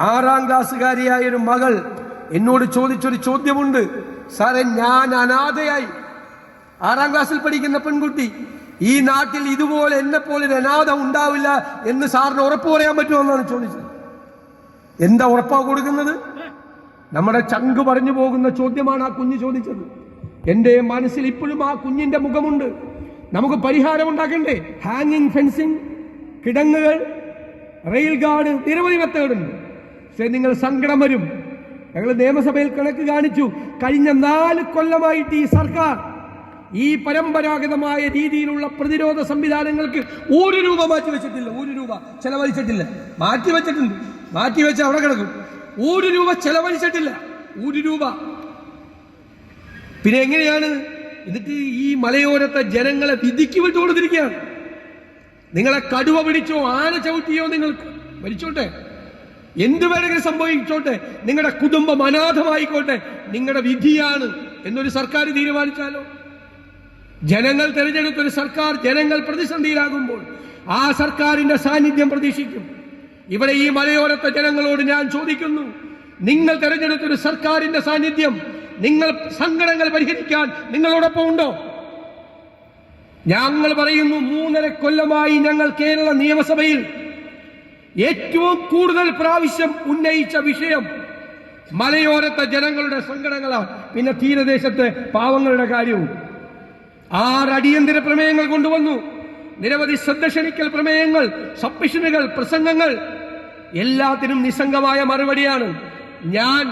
6ാം ക്ലാസ്സുകാരിയായ ഒരു മകൾ എന്നോട് ചോദിച്ചൊരു ചോദ്യമുണ്ട്. സാറേ, ഞാൻ അനാഥയായി, 6ാം ക്ലാസ്സിൽ പഠിക്കുന്ന പെൺകുട്ടി, ഈ നാട്ടിൽ ഇതുപോലെ എന്നെ പോലെ ഒരു അനാഥ ഉണ്ടാവില്ല എന്ന് സാറിന് ഉറപ്പ് പറയാൻ പറ്റുമെന്നാണ് ചോദിച്ചത്. എന്താ ഉറപ്പാ കൊടുക്കുന്നത്? നമ്മുടെ ചങ്ക് പറഞ്ഞു പോകുന്ന ചോദ്യമാണ് ആ കുഞ്ഞ് ചോദിച്ചത്. എന്റെ മനസ്സിൽ ഇപ്പോഴും ആ കുഞ്ഞിന്റെ മുഖമുണ്ട്. നമുക്ക് പരിഹാരം ഉണ്ടാക്കണ്ടേ? ഹാങ്ങിങ് ഫെൻസിങ്, കിടങ്ങുകൾ, റെയിൽ ഗാർഡ്, നിരവധി മെത്തേഡുണ്ട്. പക്ഷേ നിങ്ങൾ സങ്കടം വരും. ഞങ്ങൾ നിയമസഭയിൽ കണക്ക് കാണിച്ചു. കഴിഞ്ഞ 4 കൊല്ലമായിട്ട് ഈ സർക്കാർ ഈ പരമ്പരാഗതമായ രീതിയിലുള്ള പ്രതിരോധ സംവിധാനങ്ങൾക്ക് 1 രൂപ മാറ്റിവെച്ചിട്ടില്ല. 1 രൂപ ചെലവഴിച്ചിട്ടില്ല. മാറ്റിവെച്ചിട്ടുണ്ട്, മാറ്റിവെച്ച് അവിടെ കിടക്കും. 1 രൂപ ചെലവഴിച്ചിട്ടില്ല. 1 രൂപ. പിന്നെ എങ്ങനെയാണ്? എന്നിട്ട് ഈ മലയോരത്തെ ജനങ്ങളെ വിധിക്ക് വിട്ടു കൊടുത്തിരിക്കുകയാണ്. നിങ്ങളെ കടുവ പിടിച്ചോ, ആന ചവിട്ടിയോ, നിങ്ങൾക്ക് മരിച്ചോട്ടെ, എന്ത് വേണമെങ്കിലും സംഭവിച്ചോട്ടെ, നിങ്ങളുടെ കുടുംബം അനാഥമായിക്കോട്ടെ, നിങ്ങളുടെ വിധിയാണ് എന്നൊരു സർക്കാർ തീരുമാനിച്ചാലോ? ജനങ്ങൾ തെരഞ്ഞെടുത്തൊരു സർക്കാർ ജനങ്ങൾ പ്രതിസന്ധിയിലാകുമ്പോൾ ആ സർക്കാരിന്റെ സാന്നിധ്യം പ്രതീക്ഷിക്കും. ഇവിടെ ഈ മലയോരത്തെ ജനങ്ങളോട് ഞാൻ ചോദിക്കുന്നു, നിങ്ങൾ തെരഞ്ഞെടുത്തൊരു സർക്കാരിന്റെ സാന്നിധ്യം, നിങ്ങൾ സങ്കടങ്ങൾ പരിഹരിക്കാൻ നിങ്ങളോടൊപ്പം ഉണ്ടോ? ഞങ്ങൾ പറയുന്നു, 3.5 കൊല്ലമായി ഞങ്ങൾ കേരള നിയമസഭയിൽ ഏറ്റവും കൂടുതൽ പ്രാവശ്യം ഉന്നയിച്ച വിഷയം മലയോരത്തെ ജനങ്ങളുടെ സങ്കടങ്ങളാണ്. പിന്നെ തീരദേശത്തെ പാവങ്ങളുടെ കാര്യവും. 6 അടിയന്തര പ്രമേയങ്ങൾ കൊണ്ടുവന്നു. നിരവധി ശ്രദ്ധ ക്ഷണിക്കൽ പ്രമേയങ്ങൾ, സബ്മിഷനുകൾ, പ്രസംഗങ്ങൾ. എല്ലാത്തിനും നിസ്സംഗമായ മറുപടിയാണ്. ഞാൻ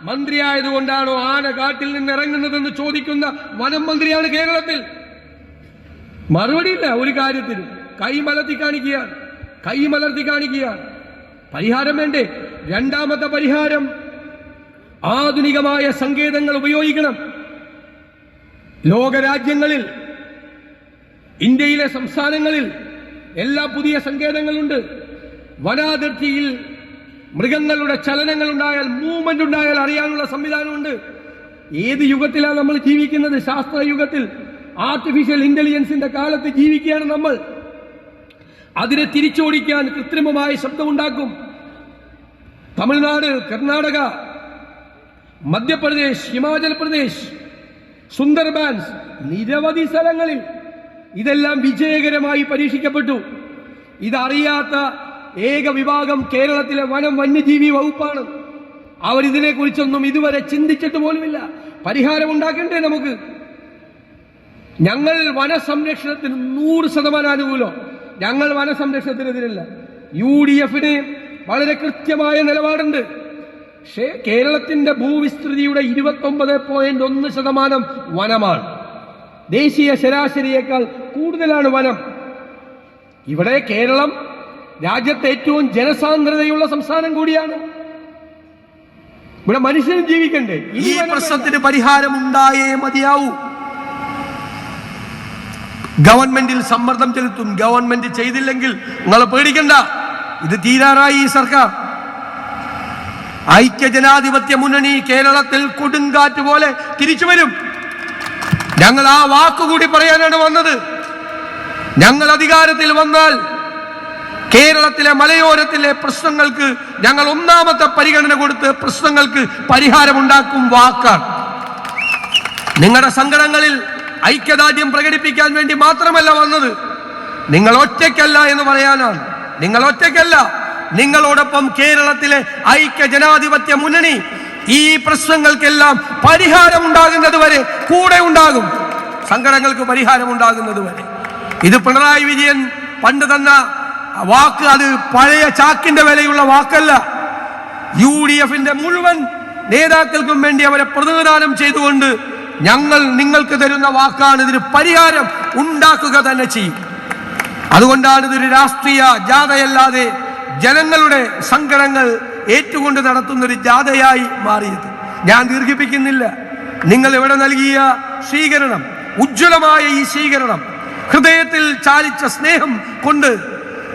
മന്ത്രിയായതുകൊണ്ടാണോ ആന കാട്ടിൽ നിന്ന് ഇറങ്ങുന്നതെന്ന് ചോദിക്കുന്ന വനം മന്ത്രിയാണ് കേരളത്തിൽ. മറുപടിയില്ല ഒരു കാര്യത്തിനും. കൈമലർത്തി കാണിക്കുകയാണ്. പരിഹാരം വേണ്ടേ? 2ാമത്തെ പരിഹാരം, ആധുനികമായ സങ്കേതങ്ങൾ ഉപയോഗിക്കണം. ലോകരാജ്യങ്ങളിൽ, ഇന്ത്യയിലെ സംസ്ഥാനങ്ങളിൽ എല്ലാ പുതിയ സങ്കേതങ്ങളുണ്ട്. വനാതിർത്തിയിൽ മൃഗങ്ങളുടെ ചലനങ്ങൾ ഉണ്ടായാൽ, മൂവ്മെന്റ് ഉണ്ടായാൽ അറിയാനുള്ള സംവിധാനമുണ്ട്. ഏത് യുഗത്തിലാണ് നമ്മൾ ജീവിക്കുന്നത്? ശാസ്ത്ര യുഗത്തിൽ, ആർട്ടിഫിഷ്യൽ ഇന്റലിജൻസിന്റെ കാലത്ത് ജീവിക്കുകയാണ് നമ്മൾ. അതിനെ തിരിച്ചോടിക്കാൻ കൃത്രിമമായ ശബ്ദമുണ്ടാക്കും. തമിഴ്നാട്, കർണാടക, മധ്യപ്രദേശ്, ഹിമാചൽ പ്രദേശ്, സുന്ദർബാൻസ്, നിരവധി സ്ഥലങ്ങളിൽ ഇതെല്ലാം വിജയകരമായി പരീക്ഷിക്കപ്പെട്ടു. ഇതറിയാത്ത ഏക വിഭാഗം കേരളത്തിലെ വനം വന്യജീവി വകുപ്പാണ്. അവരിതിനെ കുറിച്ചൊന്നും ഇതുവരെ ചിന്തിച്ചിട്ട് പോലുമില്ല. പരിഹാരം ഉണ്ടാക്കണ്ടേ നമുക്ക്? ഞങ്ങൾ വനസംരക്ഷണത്തിന് 100% അനുകൂലം. ഞങ്ങൾ വനസംരക്ഷണത്തിനെതിരല്ല. UDFന് വളരെ കൃത്യമായ നിലപാടുണ്ട്. പക്ഷേ കേരളത്തിന്റെ ഭൂവിസ്തൃതിയുടെ 29.1% വനമാണ്. ദേശീയ ശരാശരിയേക്കാൾ കൂടുതലാണ് വനം. ഇവിടെ കേരളം രാജ്യത്തെ ഏറ്റവും ജനസാന്ദ്രതയുള്ള സംസ്ഥാനം കൂടിയാണ്. ഇവിടെ മനുഷ്യനും ജീവിക്കണ്ടേ? ഈ പ്രശ്നത്തിന് പരിഹാരം ഉണ്ടായേ മതിയാവൂ. ഗവൺമെന്റിൽ സമ്മർദ്ദം ചെലുത്തും. ഗവൺമെന്റ് ചെയ്തില്ലെങ്കിൽ നിങ്ങൾ പേടിക്കണ്ട, ഇത് തീരാറായി ഈ സർക്കാർ. ഐക്യജനാധിപത്യ മുന്നണി കേരളത്തിൽ കൊടുങ്കാറ്റ് പോലെ തിരിച്ചു വരും. ഞങ്ങൾ ആ വാക്കുകൂടി പറയാനാണ് വന്നത്. ഞങ്ങൾ അധികാരത്തിൽ വന്നാൽ കേരളത്തിലെ മലയോരത്തിലെ പ്രശ്നങ്ങൾക്ക് ഞങ്ങൾ 1ാമത്തെ പരിഗണന കൊടുത്ത് പ്രശ്നങ്ങൾക്ക് പരിഹാരമുണ്ടാക്കും വാക്കാണ്. നിങ്ങളുടെ സങ്കടങ്ങളിൽ ഐക്യദാർഢ്യം പ്രകടിപ്പിക്കാൻ വേണ്ടി മാത്രമല്ല വന്നത്. നിങ്ങൾ ഒറ്റയ്ക്കല്ല എന്ന് പറയാനാണ്. നിങ്ങൾ ഒറ്റയ്ക്കല്ല. നിങ്ങളോടൊപ്പം കേരളത്തിലെ ഐക്യജനാധിപത്യ മുന്നണി ഈ പ്രശ്നങ്ങൾക്കെല്ലാം പരിഹാരം ഉണ്ടാകുന്നത് വരെ കൂടെ ഉണ്ടാകും. സങ്കടങ്ങൾക്ക് പരിഹാരം ഉണ്ടാകുന്നത് വരെ. ഇത് പിണറായി വിജയൻ പണ്ട് തന്ന വാക്ക്, അത് പഴയ ചാക്കിന്റെ വിലയുള്ള വാക്കല്ല. UDFന്റെ മുഴുവൻ നേതാക്കൾക്കും വേണ്ടി അവരെ പ്രതിനിധാനം ചെയ്തുകൊണ്ട് ഞങ്ങൾ നിങ്ങൾക്ക് തരുന്ന വാക്കാണ്. ഇതിന് പരിഹാരം ഉണ്ടാക്കുക തന്നെ ചെയ്യും. അതുകൊണ്ടാണ് ഇതൊരു രാഷ്ട്രീയ ജാഥയല്ലാതെ ജനങ്ങളുടെ സങ്കടങ്ങൾ ഏറ്റുകൊണ്ട് നടത്തുന്നൊരു ജാഥയായി മാറിയത്. ഞാൻ ദീർഘിപ്പിക്കുന്നില്ല. നിങ്ങൾ ഇവിടെ നൽകിയ സ്വീകരണം, ഉജ്ജ്വലമായ ഈ സ്വീകരണം, ഹൃദയത്തിൽ ചാലിച്ച സ്നേഹം കൊണ്ട്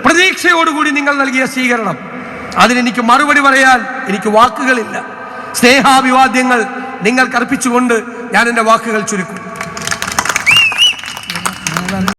പ്രതീക്ഷയോടുകൂടി നിങ്ങൾ നൽകിയ സ്വീകരണം, അതിനെനിക്ക് മറുപടി പറയാൻ എനിക്ക് വാക്കുകളില്ല. സ്നേഹാഭിവാദ്യങ്ങൾ നിങ്ങൾക്ക് അർപ്പിച്ചുകൊണ്ട് ഞാൻ എൻ്റെ വാക്കുകൾ ചുരുക്കും.